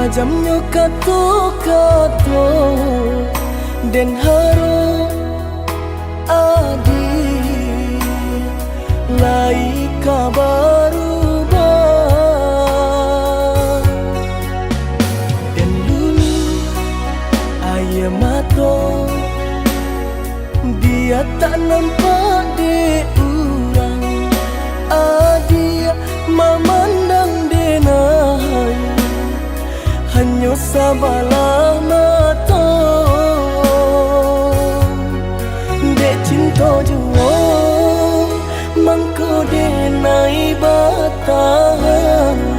Tajamnya kata-kata dan harap adi lai kabaru dan dulu ayah mata dia tak nampak di urang adia memandang denai hanya sabalah mata dek cinta jua mangko denai batahan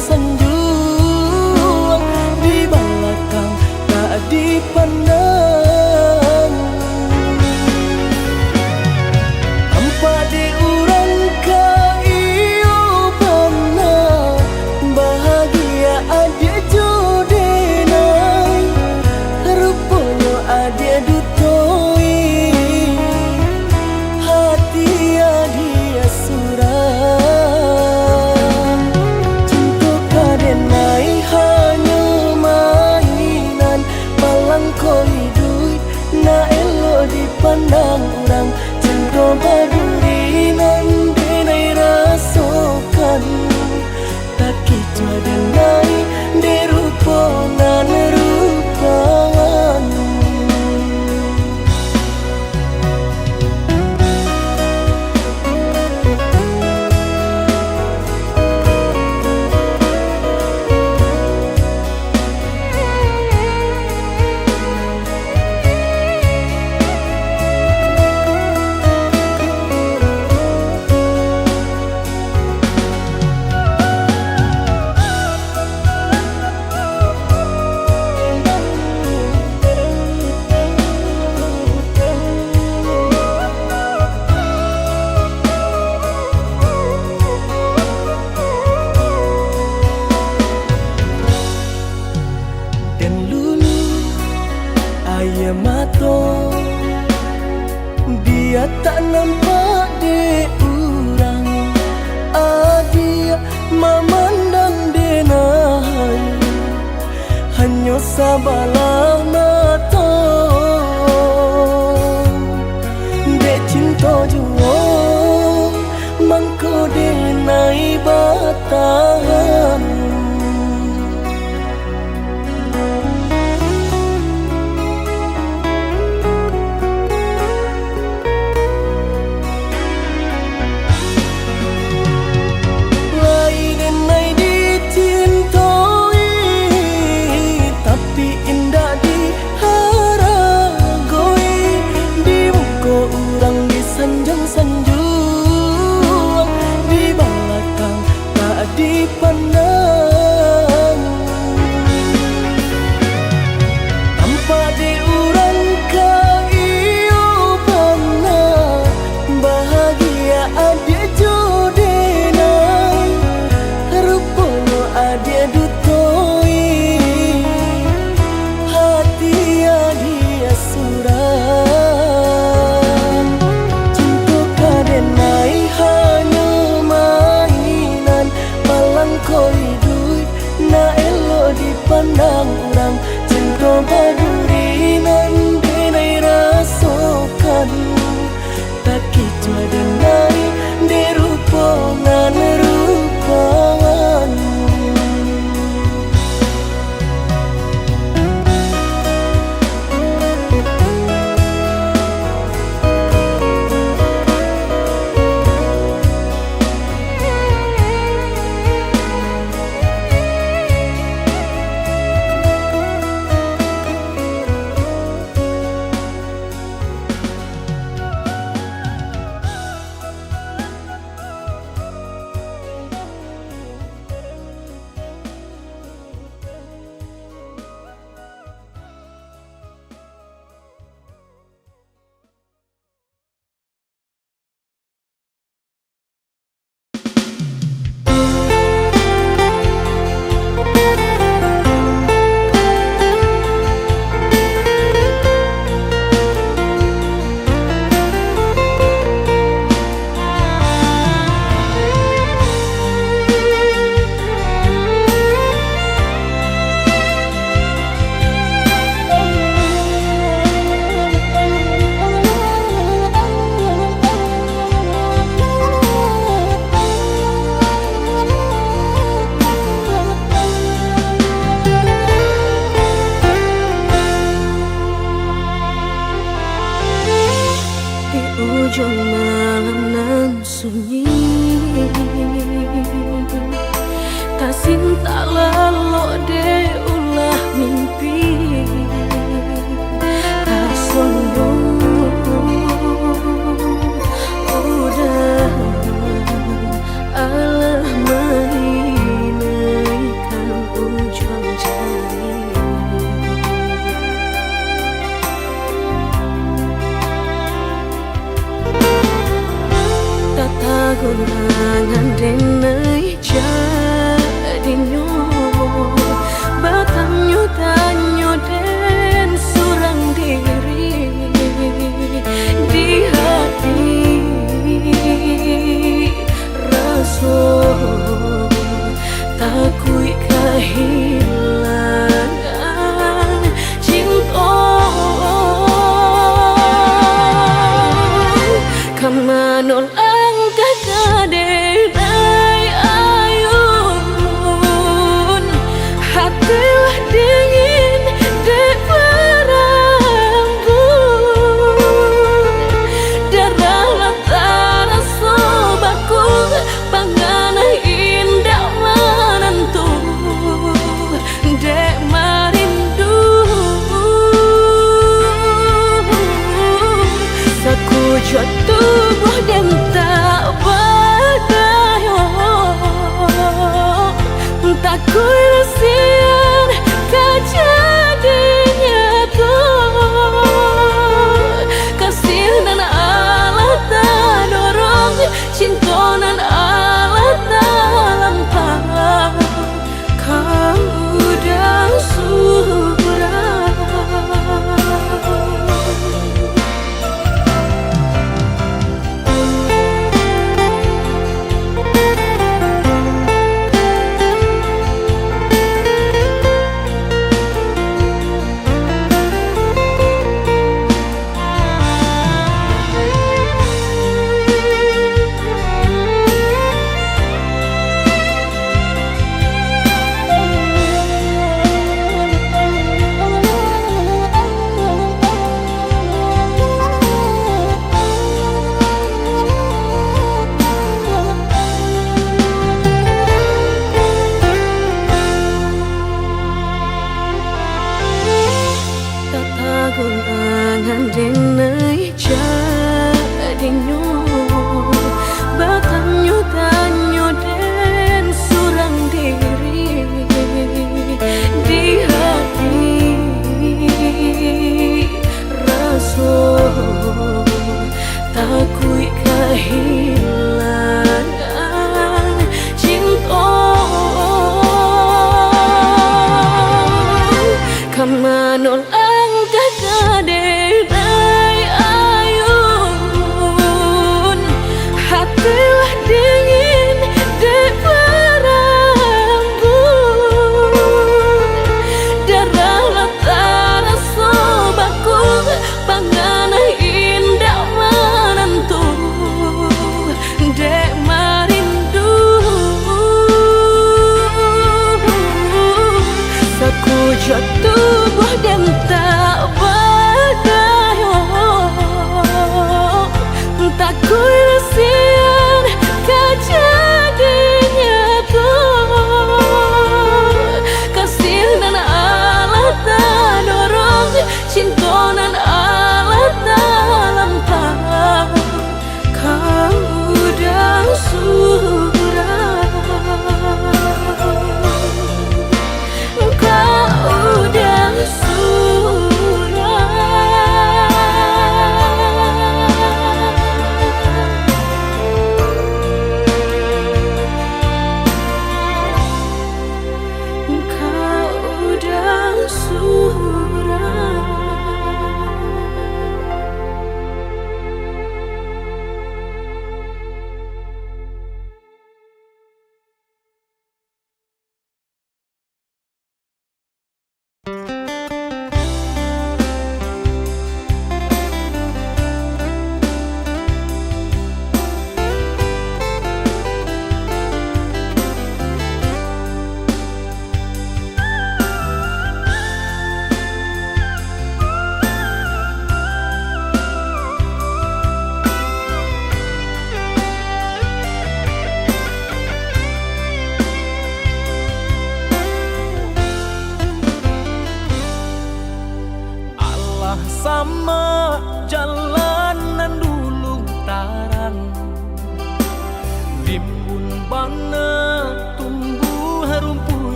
sanjung di belakang tak dipandang tanpa diurang kaiyo pernah bahagia adia jodenai rupanya adia dutoi hati adia surah pandang orang cinta baduri nan denai rasakan tak kicau denai derupa nan rupawan ayah mata dia tak nampak di urang adia memandang denai hanya sabalah mata dek cinta jua mangko denai batahan indah ujung malam nan sunyi, tak cinta lalu de ulah mimpi, tak sombong udah Allah menginaikan ujung jari. Tata gurangan denai jadinya batanyo tanyo den surang diri di hati rasa takui kehilangan cinta kamanol angkat kadenai ayun hatilah dingin dek berambut darah latara sobaku pangana indah menentu dek marindu sakujud tubuh dan tak berdaya tak kuilasian kejadiannya tuh kasih dan Allah tak dorong cinta dan Allah tak lampau kau udah surah.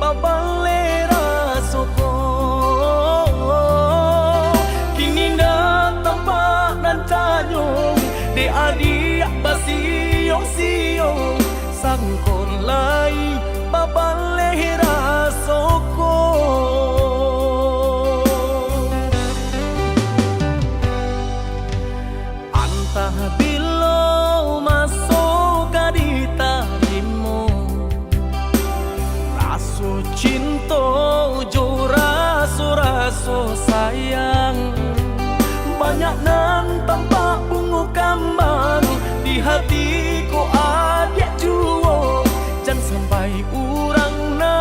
babale rasoko. Kini na tampak nan tanyong de adik basiyong-siyong sangkon lai babale rasoko. Antah bilo masuk di talimu raso cinta jo raso sayang. Banyak nan tampak bunga kambang di hatiku adik juo. Jangan sampai urang na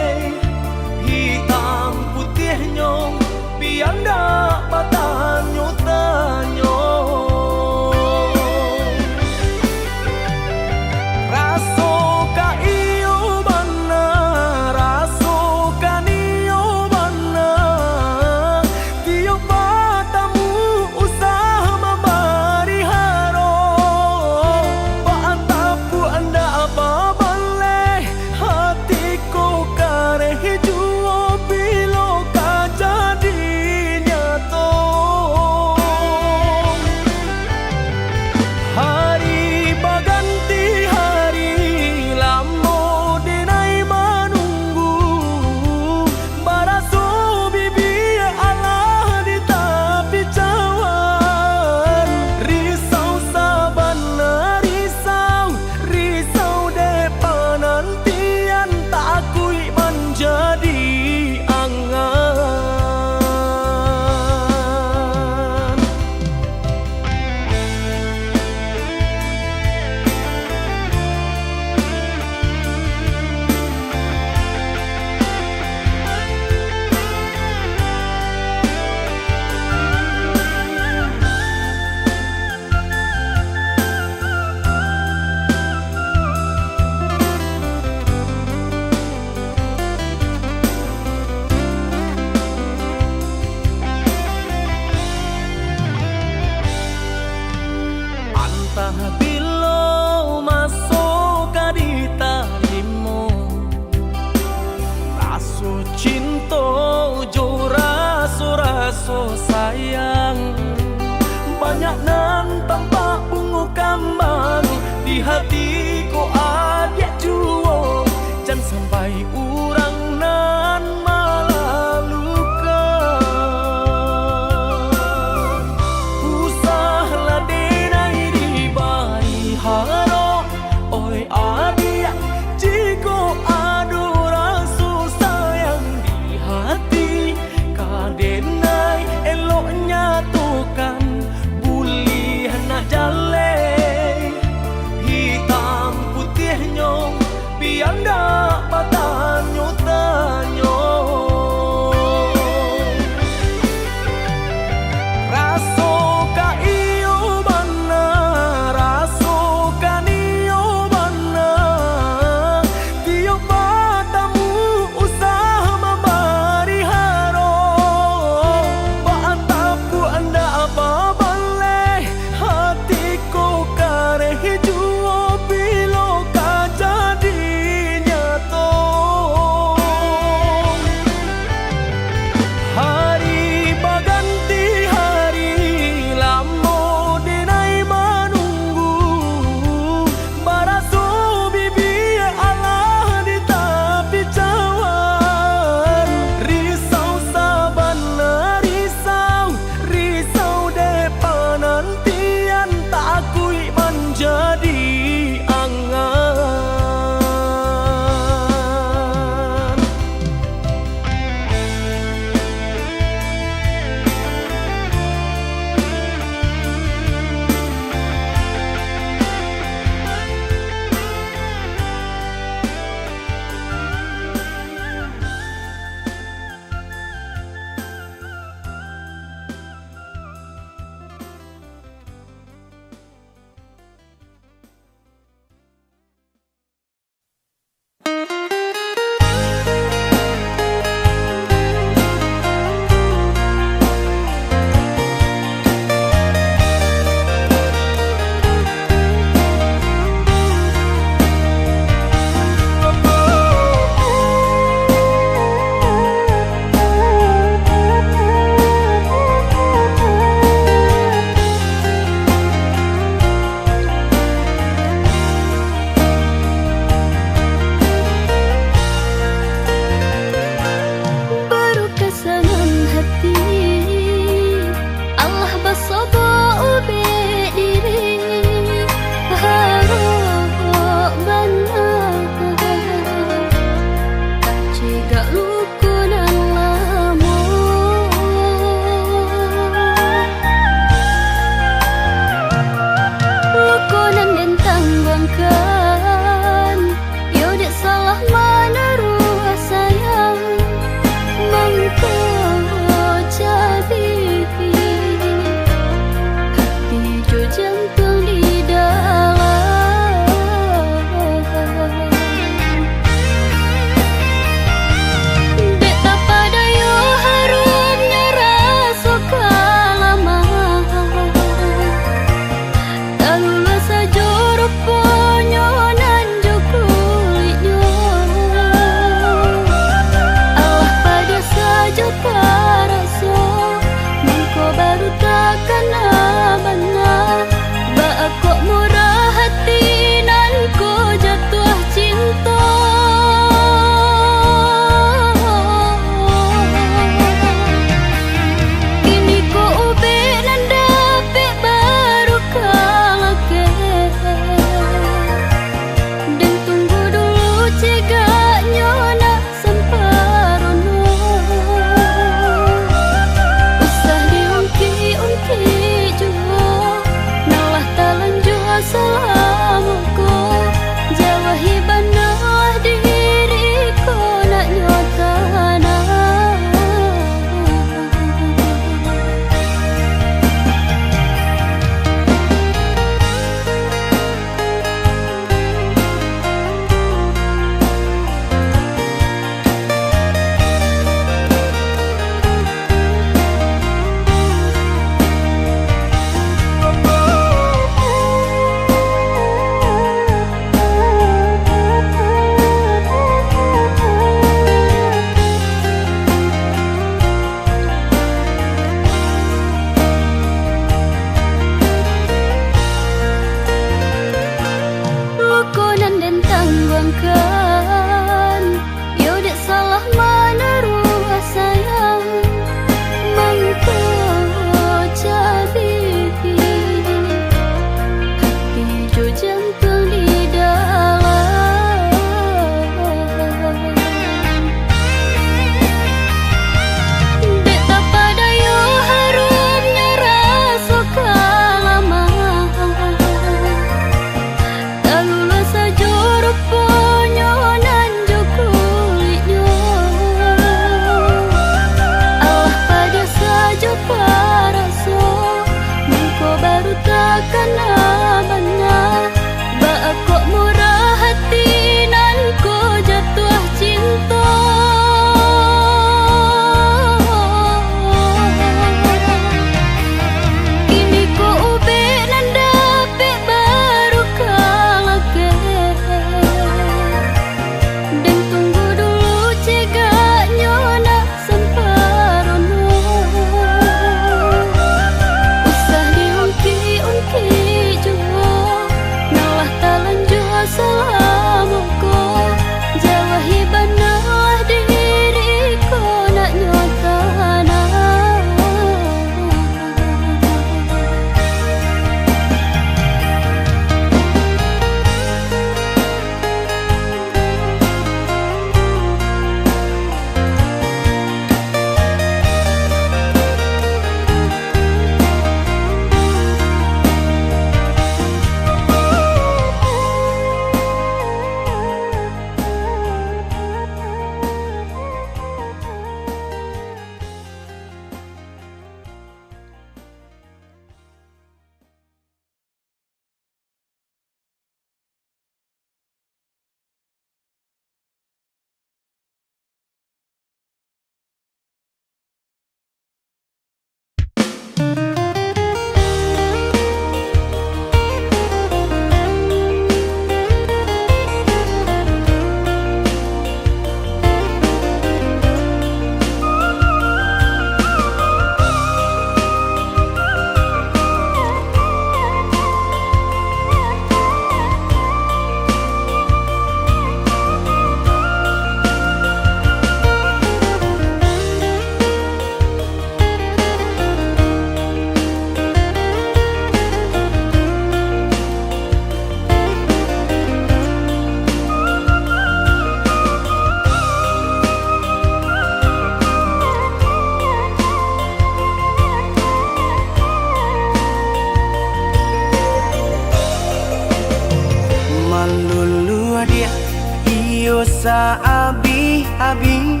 bisa abi-abi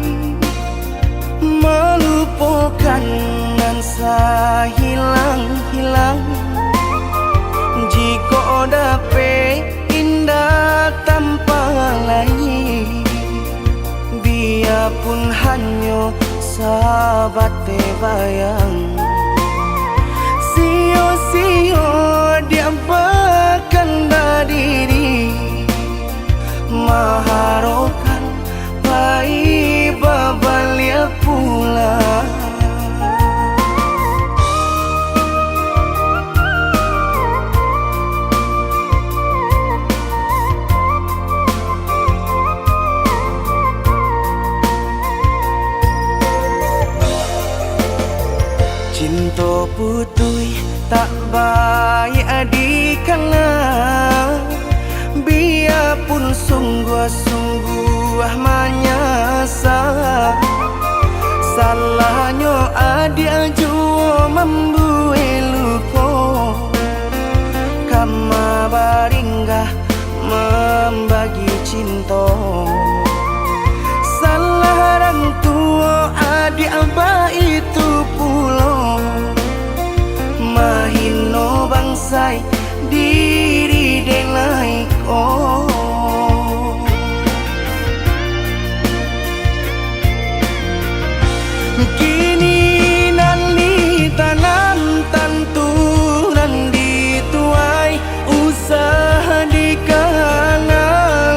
melupakan nan hilang-hilang. Jika dapat indah tanpa lain, biarpun hanya sahabat bayang. Sio-sio dia bahkan diri maharokan baik babalia pula. Cinta putui tak baik adikana, biarpun sungguh-sungguh menyasa. Salahnya adik jua membuat luka, kama baringgah membagi cinta. Salah orang tua adik abah itu pulau, mahino bangsai diri denai ko. Kini nali tanam tantu nan dituai, usaha dikana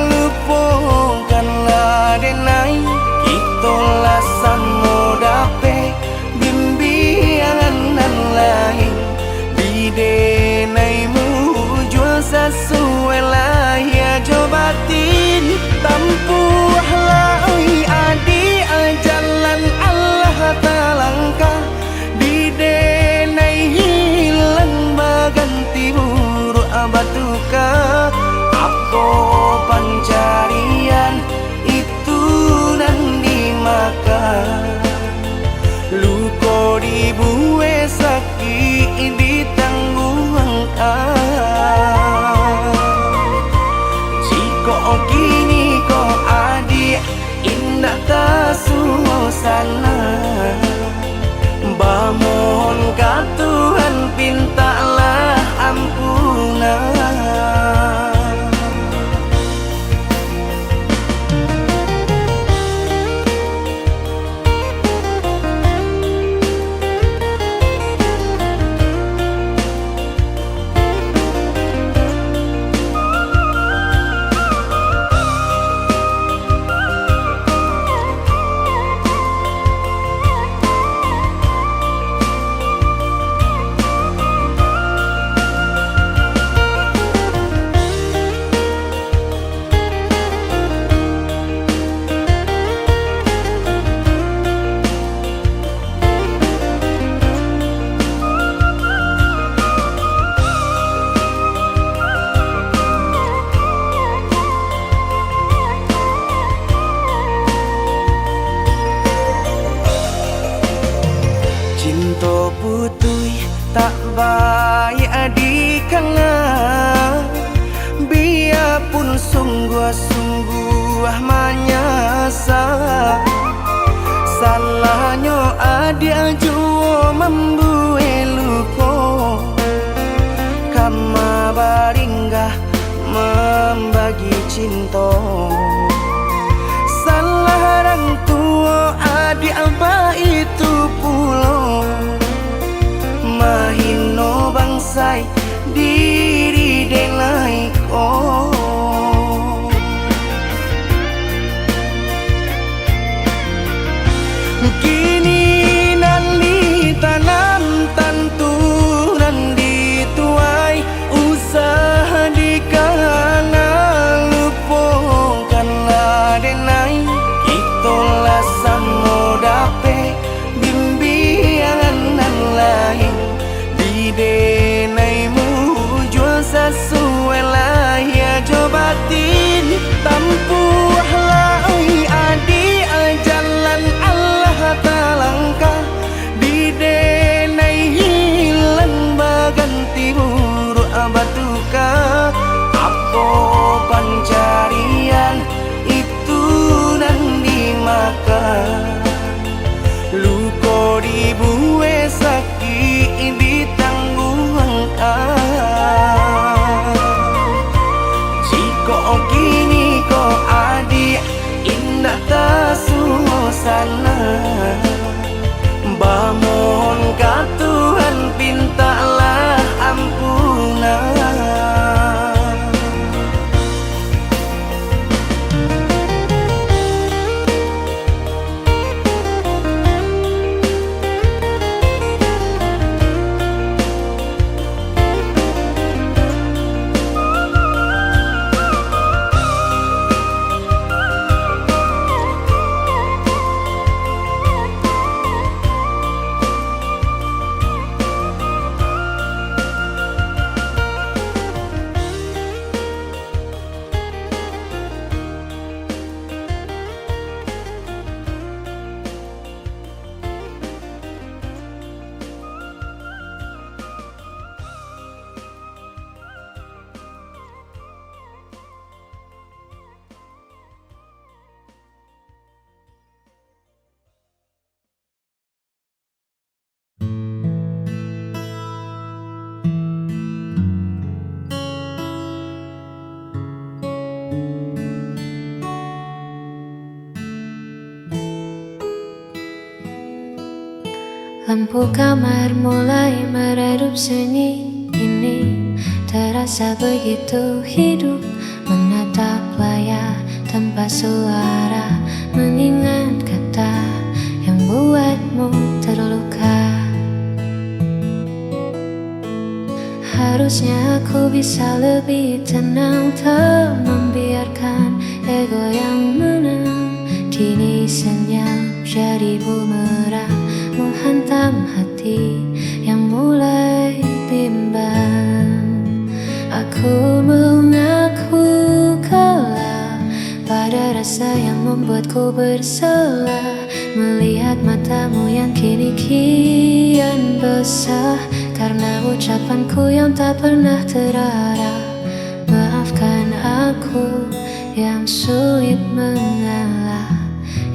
lupakanlah denai. Itolah samo dape bimbingan nan lain, bidenaimu jual sesuai lah ya jobatin. Tampuhlah oi adi jalan Allah talangkah, bidenai hilang baganti buruk abatuka. Apa pencarian itu nan dimakan, luko dibuat sakit ditanggung jika kini ko adik indah tak suasana, bamohon ka Tuhan pintalah ampunan. Cinta putui tak baik adikana, biarpun sungguh-sungguh menyasa. Salahnya adik jua membuat luka, kama baringgah membagi cinta. Salah orang tua adik abah itu pulau, mahino bangsai diri denai ko. Kini nali tanam tantu nan dituai, usaha dikana lupakanlah denai. Itolah samo dape ribu sakit ditangguhkan. Jika kini kau adik indah tak suasana, bangun ka Tuhan pintalah ampunan. Lampu kamar mulai meredup sunyi ini, terasa begitu hidup. Menatap layar tanpa suara, mengingat kata yang buatmu terluka. Harusnya aku bisa lebih tenang, tak membiarkan ego yang menang. Kini senyap jadi bumerang, menghantam hati yang mulai bimbang. Aku mengaku kalah pada rasa yang membuatku bersalah, melihat matamu yang kini kian basah karena ucapanku yang tak pernah terarah. Maafkan aku yang sulit mengalah,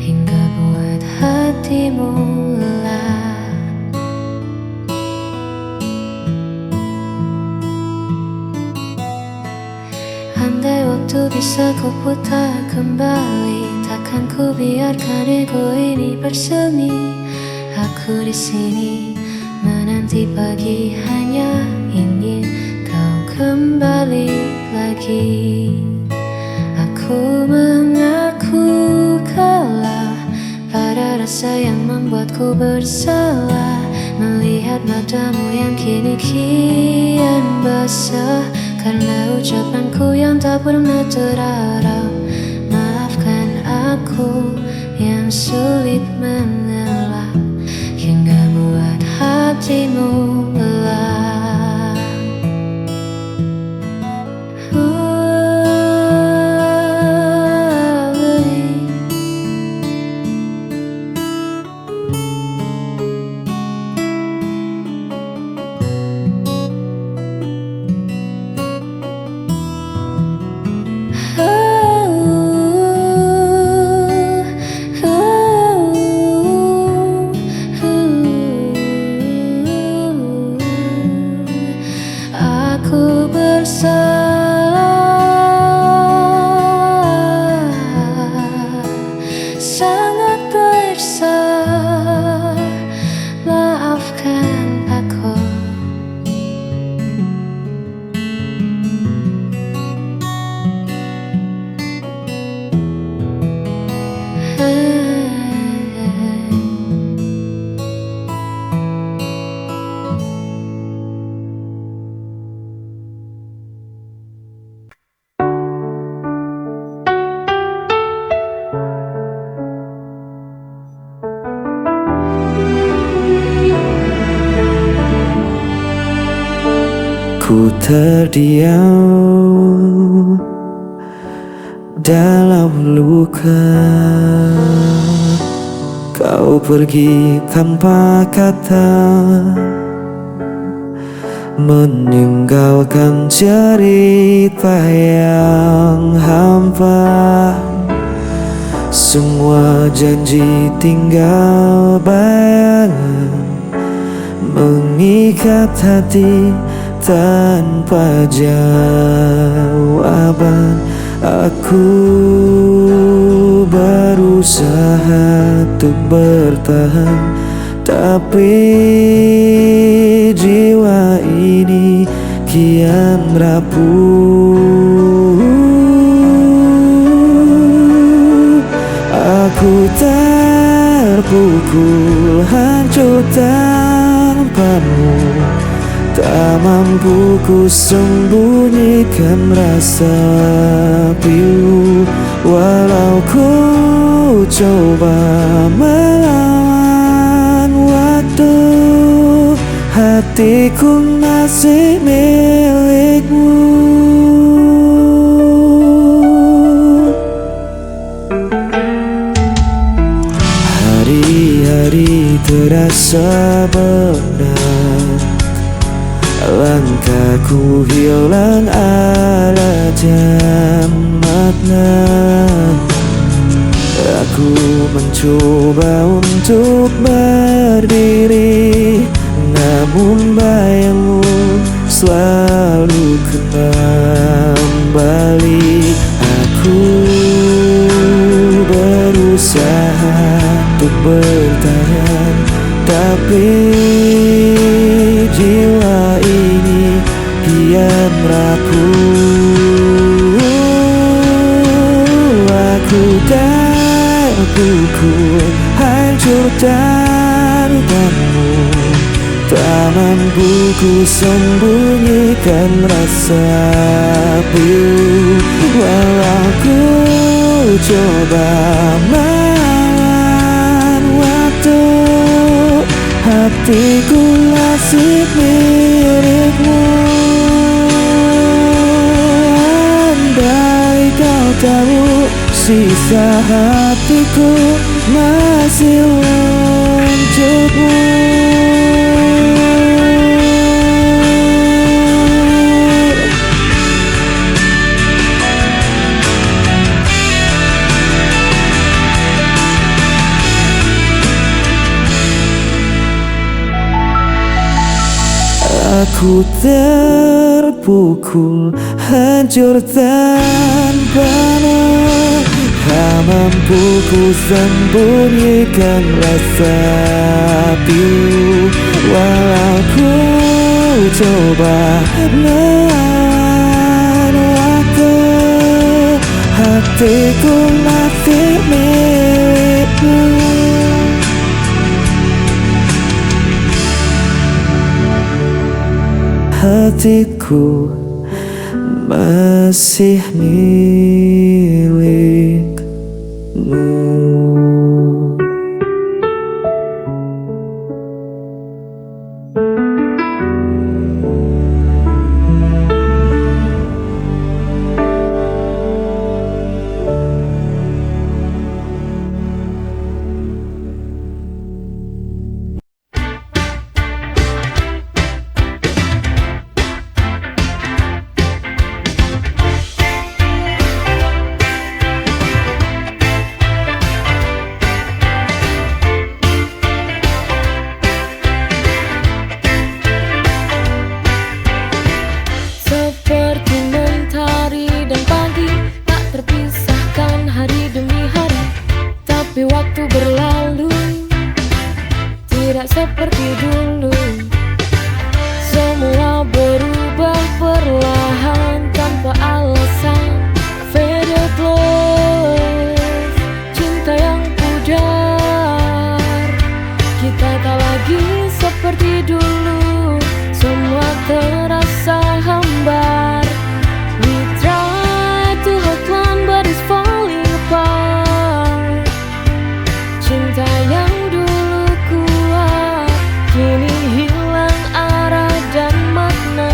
hingga buat hatimu lelah. Andai waktu bisa ku putar kembali, takkan ku biarkan ego ini bersemi. Aku di sini menanti pagi, hanya ingin kau kembali lagi. Aku mengaku kalah pada rasa yang membuatku bersalah, melihat matamu yang kini kian basah karena ucapanku yang tak pernah terarah. Maafkan aku yang sulit mengalah, hingga buat hatimu lelah. Aku bersalah, sangat bersalah. Maafkan aku. Ku terdiam dalam luka, kau pergi tanpa kata, meninggalkan cerita yang hampa. Semua janji tinggal bayangan, mengikat hati tanpa jawaban. Aku berusaha untuk bertahan, tapi jiwa ini kian rapuh. Aku terpukul hancur tanpamu, tak mampu ku sembunyikan rasa pilu. Walau ku coba melawan waktu, hatiku masih milikmu. Hari-hari terasa benar, langkahku hilang arah dan makna. Aku mencoba untuk berdiri, namun bayangmu selalu kembali. Aku berusaha untuk bertahan, tapi jiwa ini kian rapuh. Aku terpukul hancur tanpamu, tak mampu ku sembunyikan rasa pilu. Walau ku coba melawan waktu, hatiku masih milikmu. Andai kau tahu, sisa hatiku masih untukmu. Aku terpukul hancur tanpamu, tak mampu ku sembunyikan rasa pilu. Walau ku coba melawan waktu, hatiku masih milikmu. Hatiku masih milikmu. Waktu berlalu tidak seperti dulu. Semua berubah perlahan tanpa alasan. Faded love, cinta yang pudar. Kita tak lagi seperti dulu. Semua terasa hambar. We try to hold on but it's falling apart. Cinta yang dulu kuat kini hilang arah dan makna.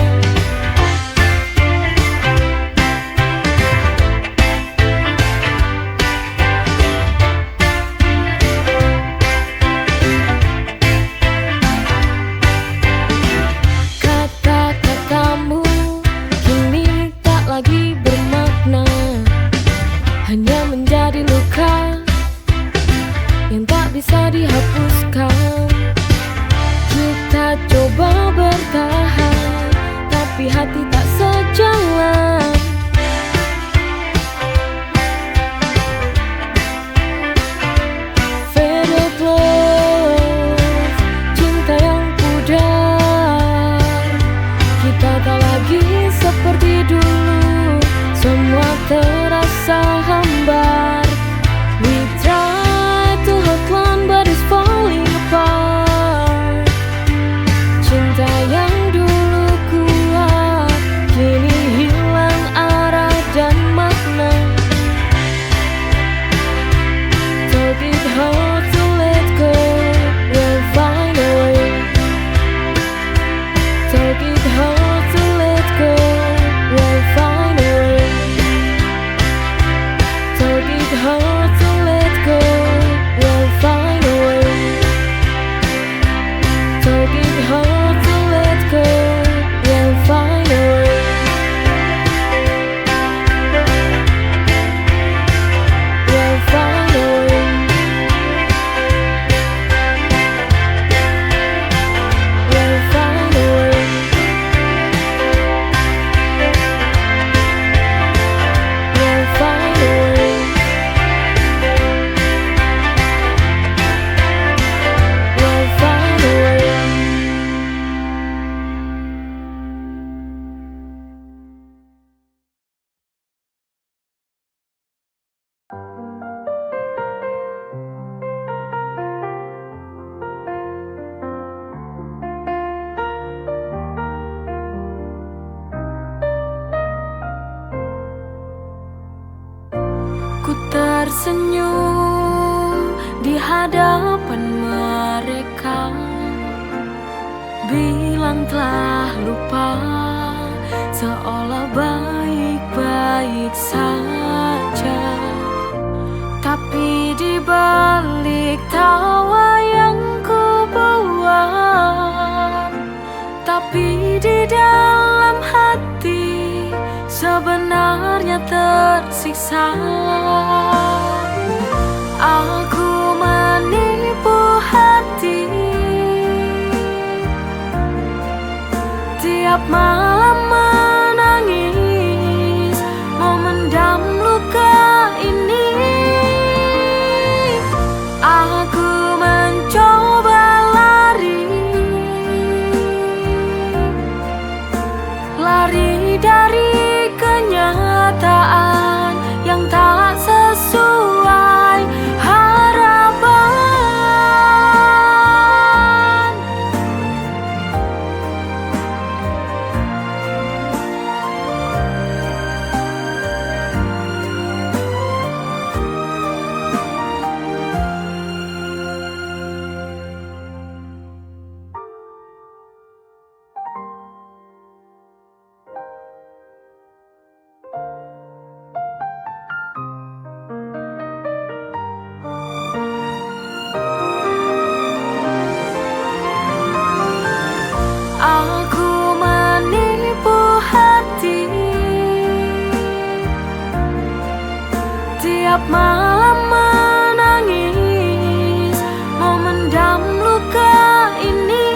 tersenyum di hadapan mereka, bilang telah lupa, seolah baik-baik saja. Tapi di balik tawa yang ku buat, tapi di dalam hati sebenarnya tersiksa. Aku menipu hati, tiap malam menangis, memendam luka ini. Aku mencoba lari dari kenyataan yang tak sesuai harapan. Aku menipu hati, tiap malam menangis, memendam luka ini.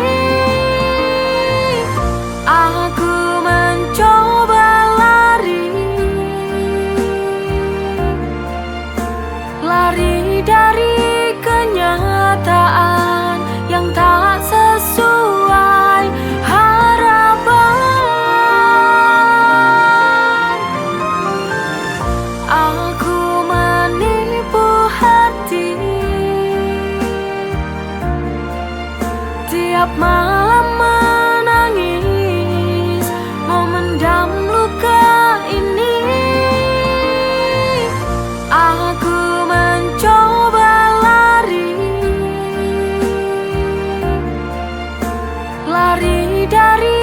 Aku mencoba lari dari kenyataan yang tak sesuai harapan. Aku menipu hati, tiap malam menangis, memendam luka ini. Aku mencoba lari dari